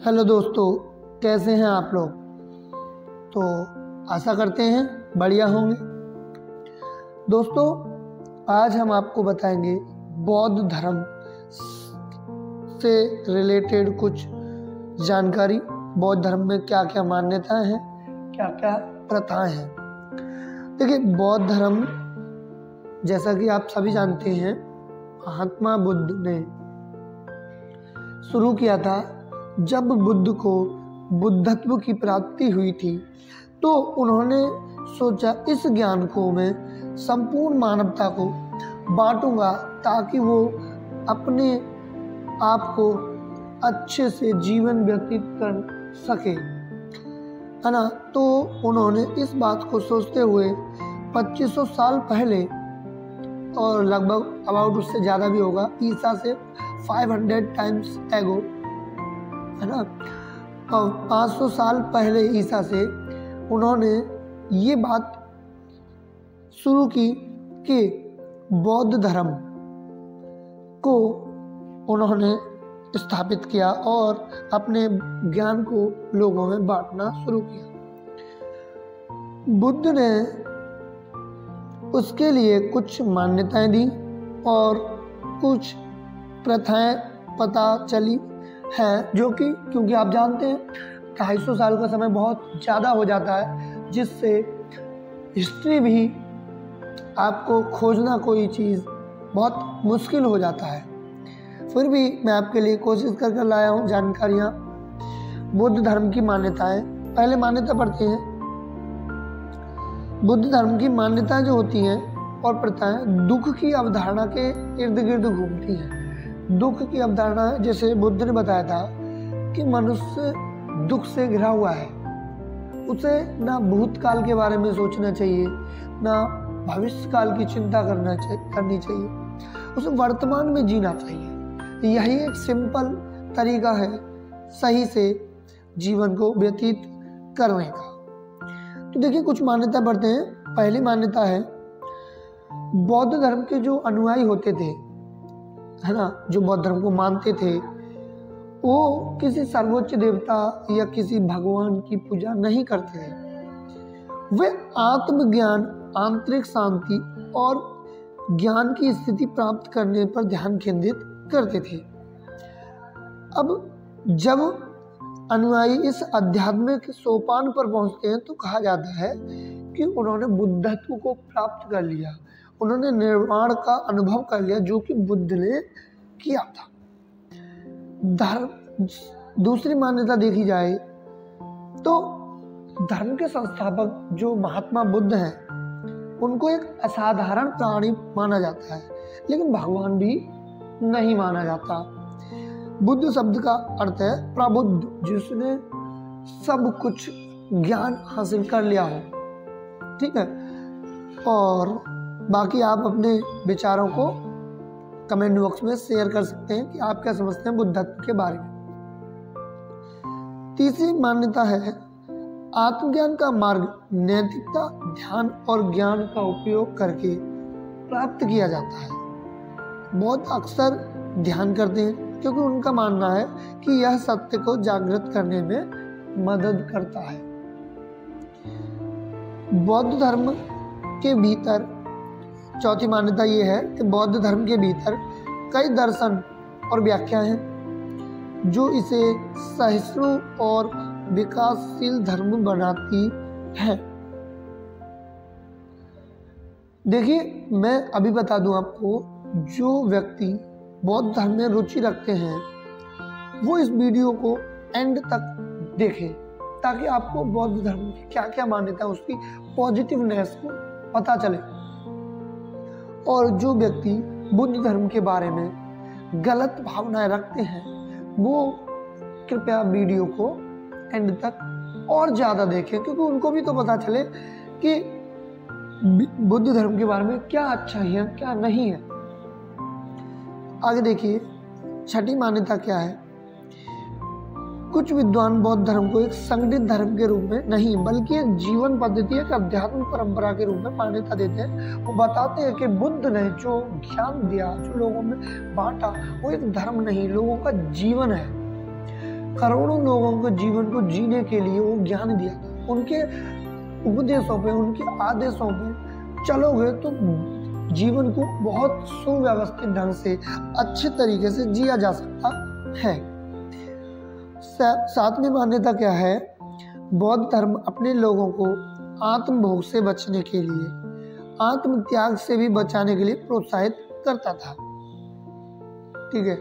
Hello दोस्तों, कैसे हैं आप लोग। तो आशा करते हैं बढ़िया होंगे। दोस्तों, आज हम आपको बताएंगे बौद्ध धर्म से रिलेटेड कुछ जानकारी। बौद्ध धर्म में क्या क्या मान्यताएं हैं, क्या क्या प्रथाएं हैं। देखिए, बौद्ध धर्म जैसा कि आप सभी जानते हैं, महात्मा बुद्ध ने शुरू किया था। जब बुद्ध को बुद्धत्व की प्राप्ति हुई थी तो उन्होंने सोचा इस ज्ञान को मैं संपूर्ण मानवता को बांटूंगा ताकि वो अपने आप को अच्छे से जीवन व्यतीत कर सके, है ना। तो उन्होंने इस बात को सोचते हुए 2500 साल पहले, और लगभग अबाउट उससे ज़्यादा भी होगा, ईसा से 500 टाइम्स एगो, है ना, और 500 साल पहले ईसा से उन्होंने ये बात शुरू की कि बौद्ध धर्म को उन्होंने स्थापित किया और अपने ज्ञान को लोगों में बांटना शुरू किया। बुद्ध ने उसके लिए कुछ मान्यताएं दी और कुछ प्रथाएं पता चली है, जो कि क्योंकि आप जानते हैं 250 साल का समय बहुत ज़्यादा हो जाता है, जिससे हिस्ट्री भी आपको खोजना कोई चीज़ बहुत मुश्किल हो जाता है। फिर भी मैं आपके लिए कोशिश कर लाया हूँ जानकारियाँ। बुद्ध धर्म की मान्यताएं, पहले मान्यता पढ़ते हैं। बुद्ध धर्म की मान्यताएं जो होती हैं और प्रथाएं दुख की अवधारणा के इर्द गिर्द घूमती हैं। दुख की अवधारणा, जैसे बुद्ध ने बताया था कि मनुष्य दुख से घिरा हुआ है, उसे ना भूतकाल के बारे में सोचना चाहिए, ना भविष्य काल की चिंता करनी चाहिए, उसे वर्तमान में जीना चाहिए। यही एक सिंपल तरीका है सही से जीवन को व्यतीत करने का। तो देखिए, कुछ मान्यता बढ़ते हैं। पहली मान्यता है, बौद्ध धर्म के जो अनुयायी होते थे, है ना, जो बौद्ध धर्म को मानते थे, वो किसी सर्वोच्च देवता या किसी भगवान की पूजा नहीं करते थे। वे आत्मज्ञान, आंतरिक शांति और ज्ञान की स्थिति प्राप्त करने पर ध्यान केंद्रित करते थे। अब जब अनुयायी इस आध्यात्मिक सोपान पर पहुंचते हैं तो कहा जाता है कि उन्होंने बुद्धत्व को प्राप्त कर लिया, उन्होंने निर्वाण का अनुभव कर लिया, जो कि बुद्ध ने किया था। धर्म, दूसरी मान्यता देखी जाए तो धर्म के संस्थापक जो महात्मा बुद्ध हैं, उनको एक असाधारण प्राणी माना जाता है, लेकिन भगवान भी नहीं माना जाता। बुद्ध शब्द का अर्थ है प्रबुद्ध, जिसने सब कुछ ज्ञान हासिल कर लिया हो, ठीक है। और बाकी आप अपने विचारों को कमेंट बॉक्स में शेयर कर सकते हैं कि आप क्या समझते हैं बुद्धत्व के बारे में। तीसरी मान्यता है, आत्मज्ञान का मार्ग नैतिकता, ध्यान और ज्ञान का उपयोग करके प्राप्त किया जाता है। बौद्ध अक्सर ध्यान करते हैं क्योंकि उनका मानना है कि यह सत्य को जागृत करने में मदद करता है। बौद्ध धर्म के भीतर चौथी मान्यता ये है कि बौद्ध धर्म के भीतर कई दर्शन और व्याख्या हैं जो इसे सहिष्णु और विकासशील धर्म बनाती है। देखिए, मैं अभी बता दूं आपको, जो व्यक्ति बौद्ध धर्म में रुचि रखते हैं वो इस वीडियो को एंड तक देखें ताकि आपको बौद्ध धर्म की क्या क्या मान्यता है उसकी पॉजिटिवनेस को पता चले। और जो व्यक्ति बुद्ध धर्म के बारे में गलत भावनाएं रखते हैं वो कृपया वीडियो को एंड तक और ज़्यादा देखें, क्योंकि उनको भी तो पता चले कि बुद्ध धर्म के बारे में क्या अच्छा है क्या नहीं है। आगे देखिए, छठी मान्यता क्या है। कुछ विद्वान बौद्ध धर्म को एक संगठित धर्म के रूप में नहीं बल्कि एक जीवन पद्धति, एक अध्यात्म परंपरा के रूप में मान्यता देते हैं। वो बताते हैं कि बुद्ध ने जो ज्ञान दिया, जो लोगों में बांटा, वो एक धर्म नहीं, लोगों का जीवन है। करोड़ों लोगों के जीवन को जीने के लिए वो ज्ञान दिया था। उनके उपदेशों पे, उनके आदेशों पे चलोगे तो जीवन को बहुत सुव्यवस्थित ढंग से अच्छे तरीके से जिया जा सकता है। सातवीं मान्यता क्या है? बौद्ध धर्म अपने लोगों को आत्मभोग से बचने के लिए, आत्म त्याग से भी बचाने के लिए प्रोत्साहित करता था। ठीक है।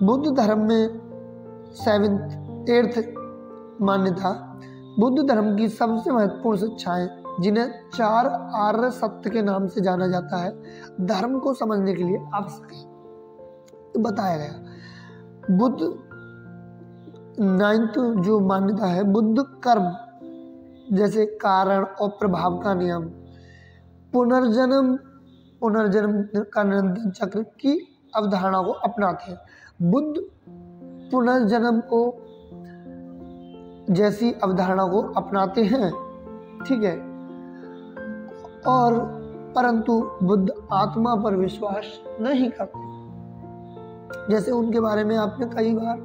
बुद्ध धर्म में 8th मान्यता, बुद्ध धर्म की सबसे महत्वपूर्ण शिक्षाएं, जिन्हें 4 आर्य सत्य के नाम से जाना जाता है, धर्म को समझने के लिए आवश्यक है, तो बताया गया। बुद्ध 9th जो मान्यता है, बुद्ध कर्म जैसे कारण और प्रभाव का नियम, पुनर्जन्म का निरंतर चक्र की अवधारणा को अपनाते हैं। बुद्ध पुनर्जन्म को जैसी अवधारणा को अपनाते हैं। ठीक है। और परंतु बुद्ध आत्मा पर विश्वास नहीं करते। जैसे उनके बारे में आपने कई बार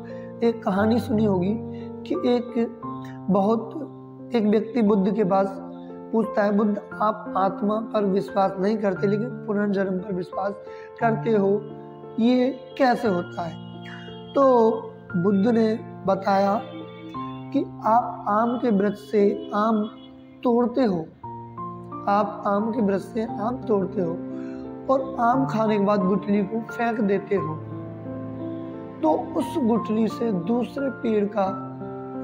एक कहानी सुनी होगी कि एक व्यक्ति बुद्ध के पास पूछता है, बुद्ध आप आत्मा पर विश्वास नहीं करते लेकिन पुनर्जन्म पर विश्वास करते हो, ये कैसे होता है? तो बुद्ध ने बताया कि आप आम के वृक्ष से आम तोड़ते हो, आप आम के वृक्ष से आम तोड़ते हो और आम खाने के बाद गुठली को फेंक देते हो, तो उस गुठली से दूसरे पेड़ का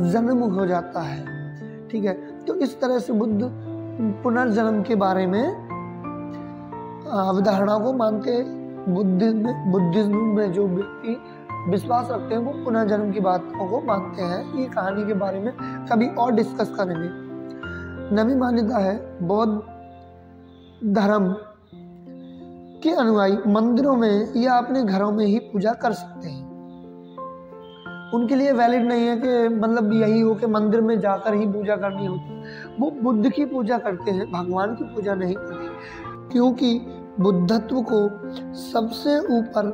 जन्म हो जाता है। ठीक है। तो इस तरह से बुद्ध पुनर्जन्म के बारे में अवधारणा को मानते। बुद्धिज्म में जो व्यक्ति विश्वास रखते हैं वो पुनर्जन्म की बातों को मानते हैं। ये कहानी के बारे में कभी और डिस्कस करेंगे। 9वीं मान्यता है, बौद्ध धर्म के अनुयायी मंदिरों में या अपने घरों में ही पूजा कर सकते हैं। उनके लिए वैलिड नहीं है कि मतलब यही हो कि मंदिर में जाकर ही पूजा करनी होती। वो बुद्ध की पूजा करते हैं, भगवान की पूजा नहीं करते, क्योंकि बुद्धत्व को सबसे ऊपर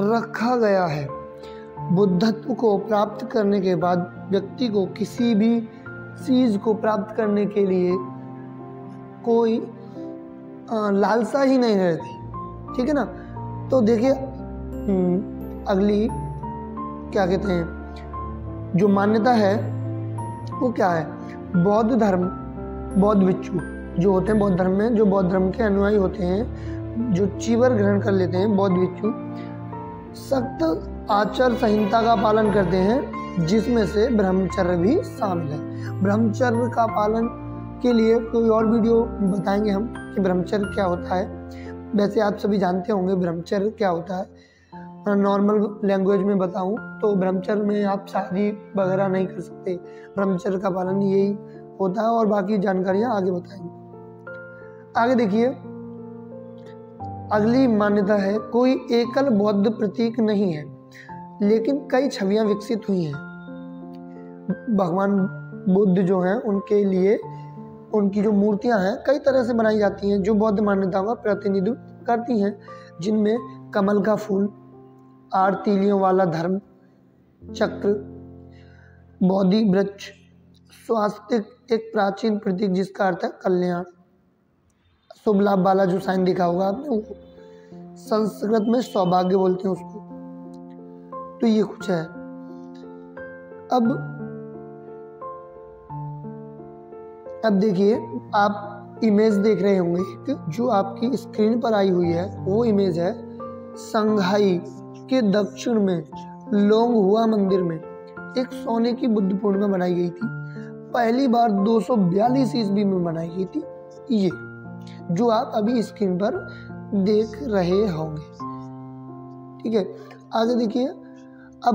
रखा गया है। बुद्धत्व को प्राप्त करने के बाद व्यक्ति को किसी भी चीज को प्राप्त करने के लिए कोई लालसा ही नहीं रहती। ठीक है ना। तो देखिए अगली क्या कहते हैं जो मान्यता है वो क्या है? बौद्ध धर्म, बौद्ध भिक्षु जो होते हैं बौद्ध धर्म में, जो बौद्ध धर्म के अनुयायी होते हैं, जो चीवर ग्रहण कर लेते हैं, बौद्ध भिक्षु सख्त आचार संहिता का पालन करते हैं, जिसमें से ब्रह्मचर्य भी शामिल है। ब्रह्मचर्य का पालन के लिए कोई और वीडियो बताएंगे हम कि ब्रह्मचर्य क्या होता है। वैसे आप सभी जानते होंगे ब्रह्मचर्य क्या होता है। नॉर्मल लैंग्वेज में बताऊं तो ब्रह्मचर्य में आप शादी वगैरह नहीं कर सकते। ब्रह्मचर्य का पालन यही होता है और बाकी जानकारियां आगे बताएंगे। आगे देखिए अगली मान्यता है, कोई एकल बौद्ध प्रतीक नहीं है लेकिन कई छवियां विकसित हुई हैं। भगवान बुद्ध जो हैं उनके लिए उनकी जो मूर्तियां हैं कई तरह से बनाई जाती हैं जो बौद्ध मान्यताओं का प्रतिनिधित्व करती हैं, जिनमें कमल का फूल, 8 तीलियों वाला धर्म चक्र, बोधि वृक्ष, स्वास्तिक एक प्राचीन प्रतीक जिसका अर्थ है कल्याण, शुभ लाभ वाला जो साइन दिखा होगा आपने, वो संस्कृत में सौभाग्य बोलते हैं उसको। तो ये कुछ है। अब देखिए आप इमेज देख रहे होंगे, एक जो आपकी स्क्रीन पर आई हुई है वो इमेज है संघाई के दक्षिण में लोंग हुआ मंदिर में एक सोने की बुद्ध पूर्णिमा बनाई गई थी। पहली बार 242 ईस्वी में बनाई गई थी, ये जो आप अभी स्क्रीन पर देख रहे होंगे। ठीक है। आगे देखिए, अब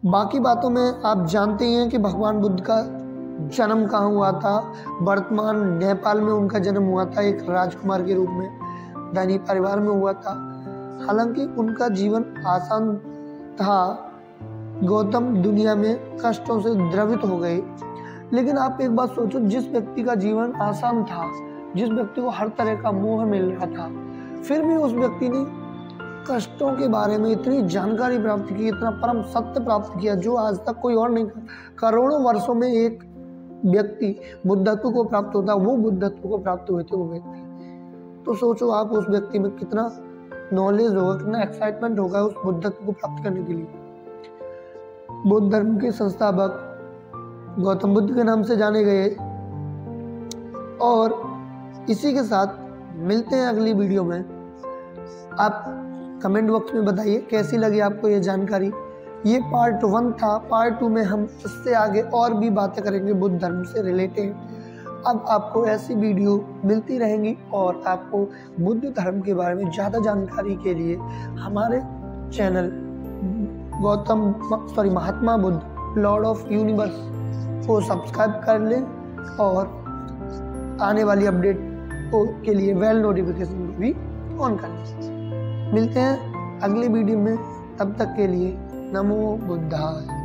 बाकी बातों में आप जानते हैं कि भगवान बुद्ध का जन्म कहाँ हुआ था। वर्तमान नेपाल में उनका जन्म हुआ था, एक राजकुमार के रूप में धनी परिवार में हुआ था। हालांकि उनका जीवन आसान था, गौतम दुनिया में कष्टों से द्रवित हो गए। लेकिन आप एक बात सोचो, जिस व्यक्ति का जीवन आसान था, जिस व्यक्ति को हर तरह का मोह मिल रहा था, फिर भी उस व्यक्ति ने कष्टों के बारे में इतनी जानकारी प्राप्त की, इतना परम सत्य प्राप्त किया जो आज तक कोई और नहीं कर। करोड़ों वर्षों में एक व्यक्ति बुद्धत्व को प्राप्त होता, वो बुद्धत्व को प्राप्त हुए थे वो व्यक्ति। तो सोचो आप उस व्यक्ति में कितना नॉलेज होगा, कितना एक्साइटमेंट होगा उस बुद्धत्व को प्राप्त करने के लिए। बौद्ध धर्म के संस्थापक गौतम बुद्ध के नाम से जाने गए। और इसी के साथ मिलते हैं अगली वीडियो में। आप कमेंट बॉक्स में बताइए कैसी लगी आपको ये जानकारी। ये पार्ट 1 था। पार्ट 2 में हम इससे आगे और भी बातें करेंगे बुद्ध धर्म से रिलेटेड। अब आपको ऐसी वीडियो मिलती रहेंगी और आपको बुद्ध धर्म के बारे में ज़्यादा जानकारी के लिए हमारे channel Mahatma Buddha Lord of universe को सब्सक्राइब कर लें और आने वाली अपडेट के लिए बेल नोटिफिकेशन को भी ऑन कर लें। मिलते हैं अगले वीडियो में, तब तक के लिए नमो बुद्धाय।